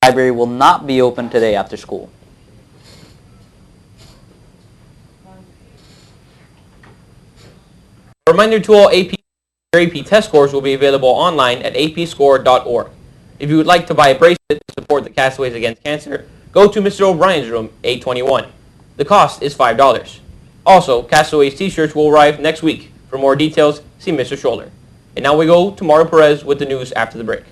library will not be open today after school. A reminder to all AP test scores will be available online at apscore.org. If you would like to buy a bracelet to support the Castaways Against Cancer, go to Mr. O'Brien's room, 821. The cost is $5. Also, Castaways t-shirts will arrive next week. For more details, see Mr. Scholler. And now we go to Mario Perez with the news after the break.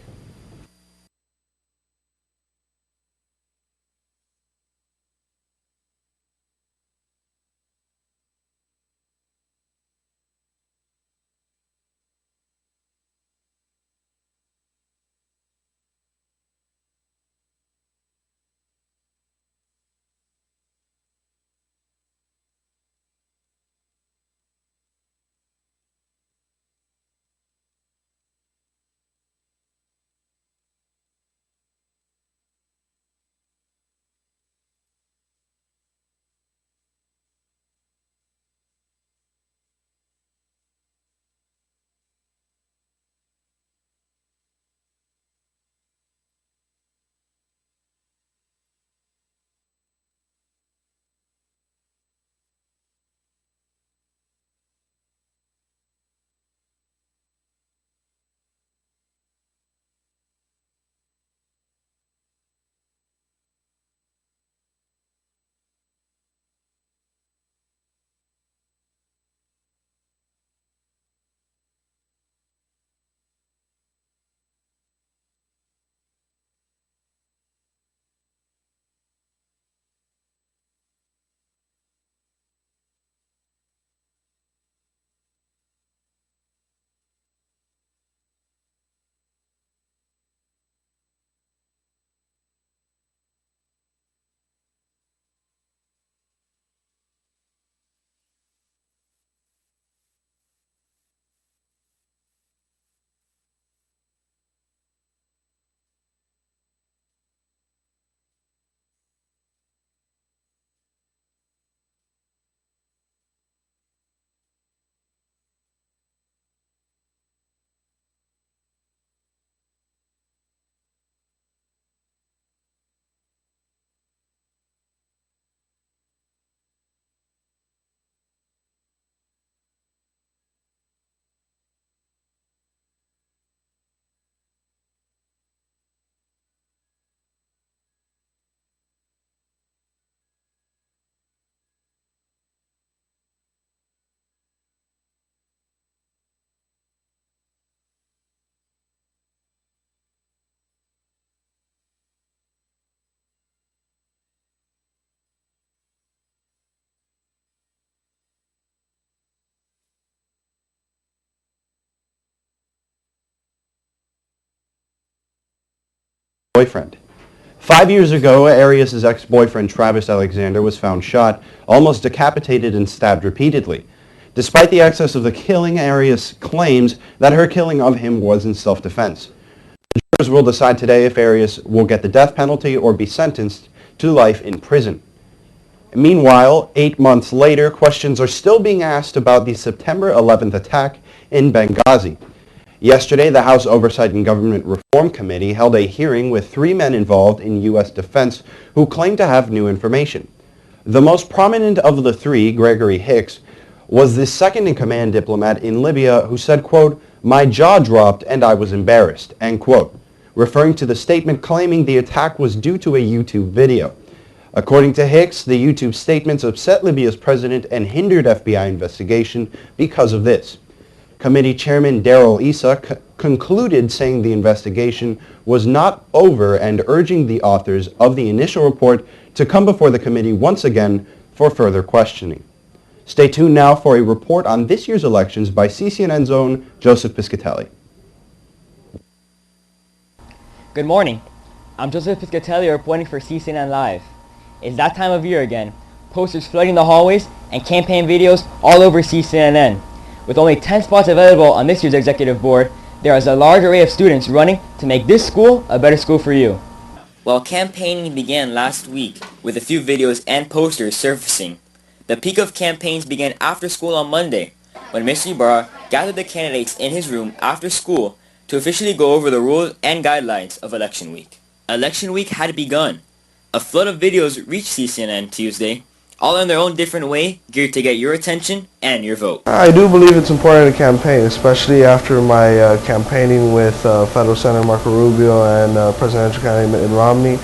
Boyfriend. 5 years ago, Arias' ex-boyfriend Travis Alexander was found shot, almost decapitated and stabbed repeatedly. Despite the excess of the killing, Arias claims that her killing of him was in self-defense. The jurors will decide today if Arias will get the death penalty or be sentenced to life in prison. Meanwhile, 8 months later, questions are still being asked about the September 11th attack in Benghazi. Yesterday, the House Oversight and Government Reform Committee held a hearing with 3 men involved in U.S. defense who claimed to have new information. The most prominent of the 3, Gregory Hicks, was the second-in-command diplomat in Libya who said, quote, "My jaw dropped and I was embarrassed," end quote, referring to the statement claiming the attack was due to a YouTube video. According to Hicks, the YouTube statements upset Libya's president and hindered FBI investigation because of this. Committee Chairman Darrell Issa concluded saying the investigation was not over and urging the authors of the initial report to come before the committee once again for further questioning. Stay tuned now for a report on this year's elections by CCNN's own Joseph Piscatelli. Good morning. I'm Joseph Piscatelli reporting for CCNN Live. It's that time of year again. Posters flooding the hallways and campaign videos all over CCNN. With only 10 spots available on this year's executive board, there is a large array of students running to make this school a better school for you. While campaigning began last week with a few videos and posters surfacing, the peak of campaigns began after school on Monday, when Mr. Ibarra gathered the candidates in his room after school to officially go over the rules and guidelines of election week. Election week had begun. A flood of videos reached CCNN Tuesday, all in their own different way, geared to get your attention and your vote. I do believe it's important to campaign, especially after my campaigning with Federal Senator Marco Rubio and presidential candidate Mitt Romney.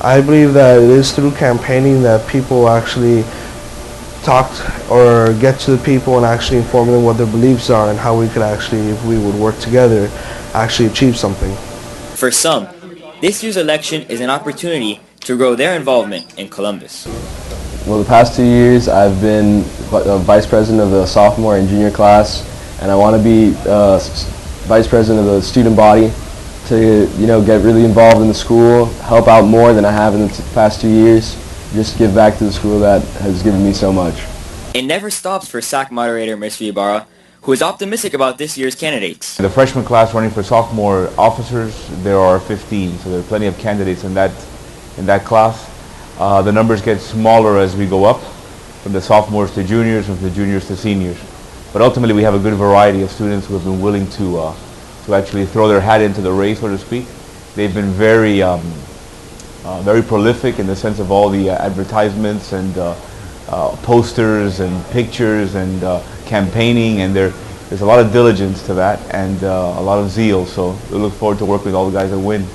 I believe that it is through campaigning that people actually talk or get to the people and actually inform them what their beliefs are and how we could actually, if we would work together, actually achieve something. For some, this year's election is an opportunity to grow their involvement in Columbus. Well, the past 2 years I've been vice president of the sophomore and junior class, and I want to be vice president of the student body to, get really involved in the school, help out more than I have in the past 2 years, just give back to the school that has given me so much. It never stops for SAC moderator Ms. Ibarra, who is optimistic about this year's candidates. The freshman class running for sophomore officers, there are 15, so there are plenty of candidates in that class. The numbers get smaller as we go up, from the sophomores to juniors, from the juniors to seniors. But ultimately we have a good variety of students who have been willing to actually throw their hat into the race, so to speak. They've been very prolific in the sense of all the advertisements and posters and pictures and campaigning, and there's a lot of diligence to that and a lot of zeal, so we look forward to working with all the guys that win.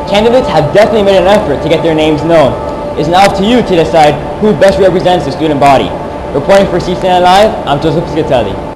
Candidates have definitely made an effort to get their names known. It's now up to you to decide who best represents the student body. Reporting for Ccnn Live, I'm Joseph Piscatelli.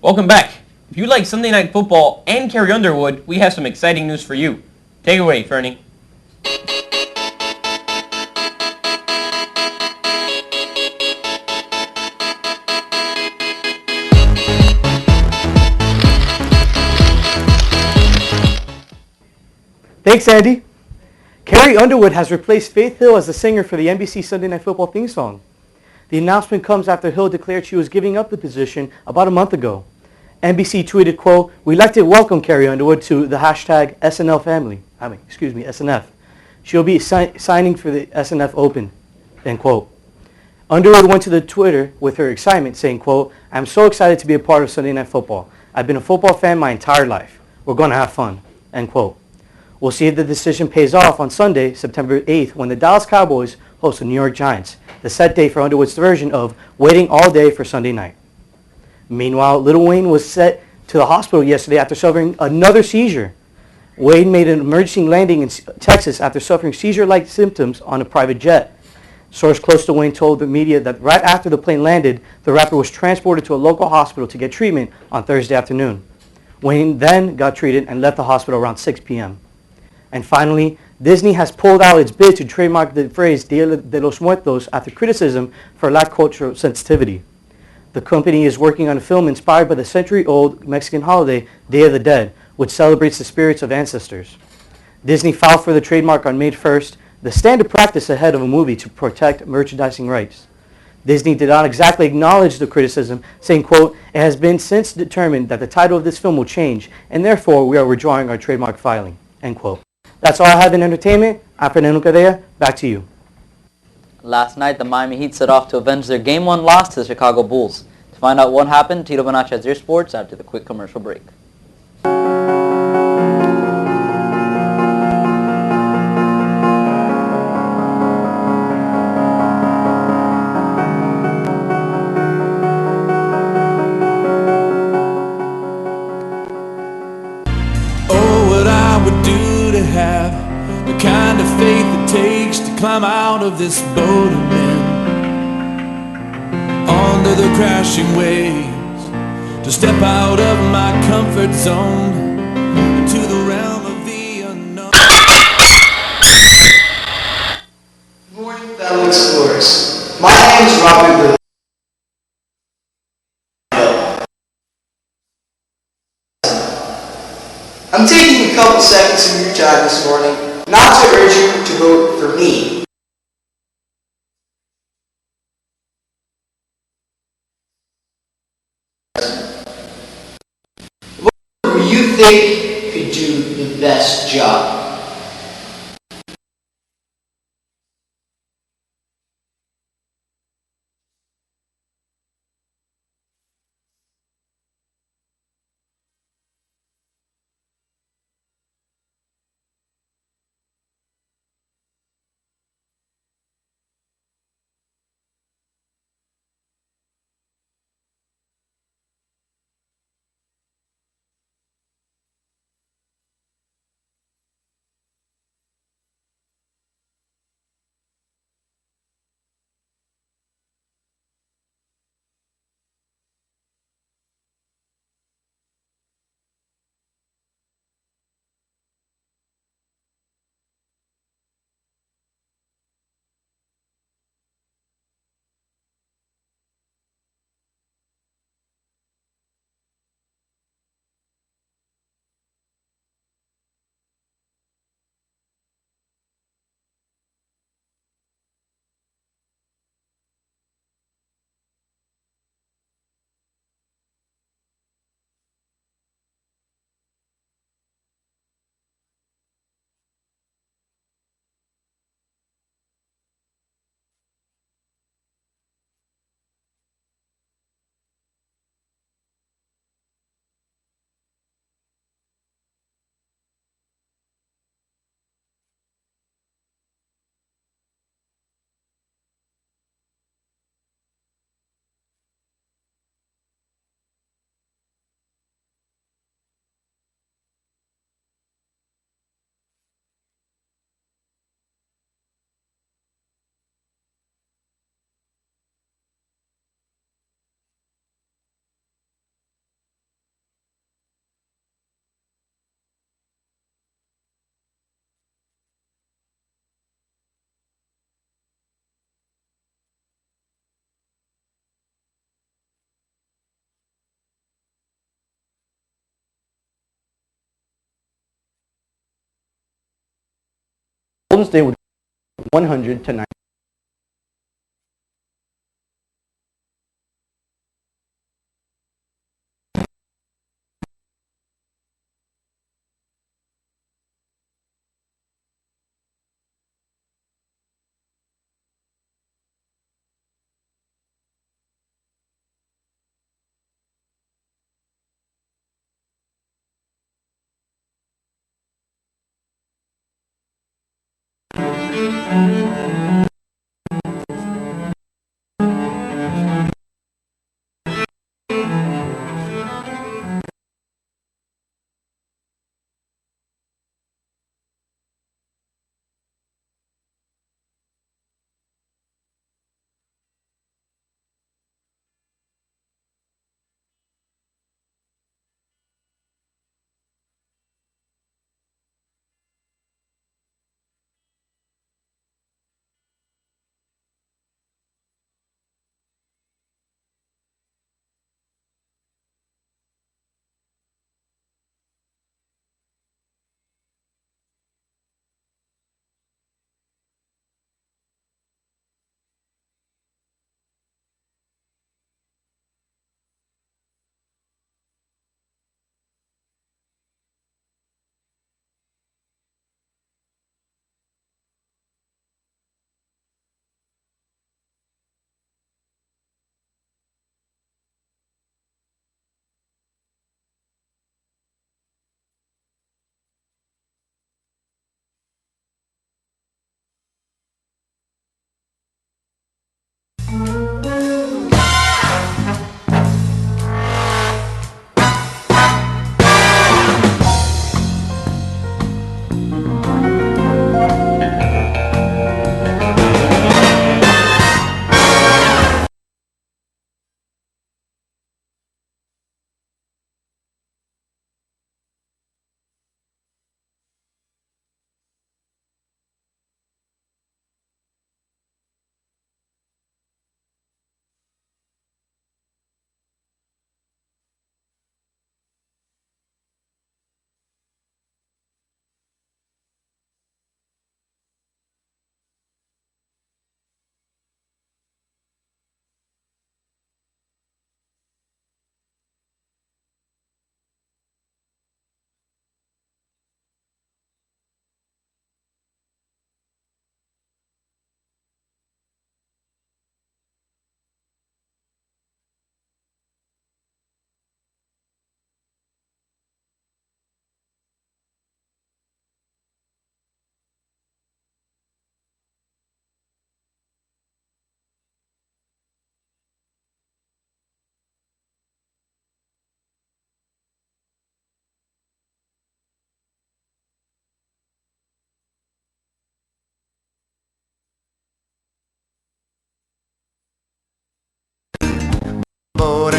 Welcome back. If you like Sunday Night Football and Carrie Underwood, we have some exciting news for you. Take it away, Fernie. Thanks, Andy. Carrie Underwood has replaced Faith Hill as the singer for the NBC Sunday Night Football theme song. The announcement comes after Hill declared she was giving up the position about a month ago. NBC tweeted, quote, "We'd like to welcome Carrie Underwood to the hashtag SNL family." SNF. She'll be signing for the SNF Open, end quote. Underwood went to the Twitter with her excitement, saying, quote, "I'm so excited to be a part of Sunday Night Football. I've been a football fan my entire life. We're going to have fun," end quote. We'll see if the decision pays off on Sunday, September 8th, when the Dallas Cowboys host the New York Giants, the set day for Underwood's version of Waiting All Day for Sunday Night. Meanwhile, Lil Wayne was sent to the hospital yesterday after suffering another seizure. Wayne made an emergency landing in Texas after suffering seizure-like symptoms on a private jet. Source close to Wayne told the media that right after the plane landed, the rapper was transported to a local hospital to get treatment on Thursday afternoon. Wayne then got treated and left the hospital around 6 p.m. And finally, Disney has pulled out its bid to trademark the phrase Dia de los Muertos after criticism for lack of cultural sensitivity. The company is working on a film inspired by the century-old Mexican holiday, Day of the Dead, which celebrates the spirits of ancestors. Disney filed for the trademark on May 1st, the standard practice ahead of a movie to protect merchandising rights. Disney did not exactly acknowledge the criticism, saying, quote, "It has been since determined that the title of this film will change, and therefore we are withdrawing our trademark filing," end quote. That's all I have in entertainment. I'm Fernando Cadea. Back to you. Last night, the Miami Heat set off to avenge their Game 1 loss to the Chicago Bulls. To find out what happened, Tito Bonacci has your sports after the quick commercial break. climb out of this boat I'm in, under the crashing waves, to step out of my comfort zone into the realm of the unknown. Good morning, fellow explorers. My name is Robert Bill. I'm taking a couple seconds of your time this morning not to urge you to vote for me. Vote who you think could do the best job. Golden State would 100 to 90.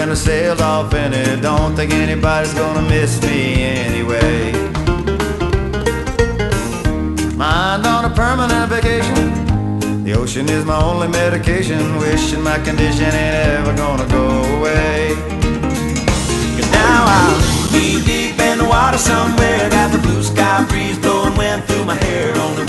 and I sailed off in it. Don't think anybody's gonna miss me anyway. Mind on a permanent vacation. The ocean is my only medication. Wishing my condition ain't ever gonna go away. 'Cause now I'm knee deep in the water somewhere. Got the blue sky breeze blowing wind through my hair. On the